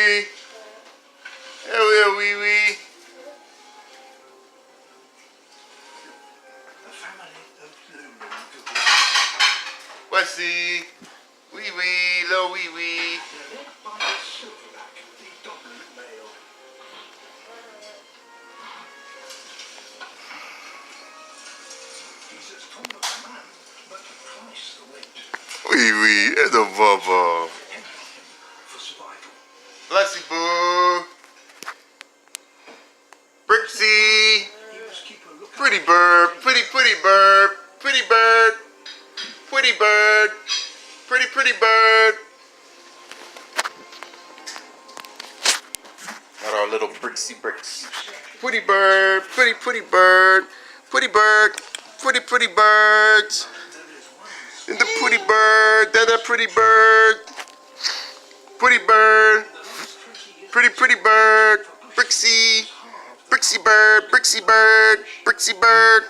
wee. Hello, wee wee. Blessy, wee wee, little wee wee. Wee wee, it's a bubble. Blessy boo. Brixy. Pretty bird, pretty bird, pretty bird, pretty bird, pretty bird. Got our little Brixy bricks. Pretty bird, pretty bird, pretty bird, pretty birds. And the pretty bird, that pretty bird, pretty bird, pretty bird, Brixy, Brixy bird, Brixy bird, Brixy bird.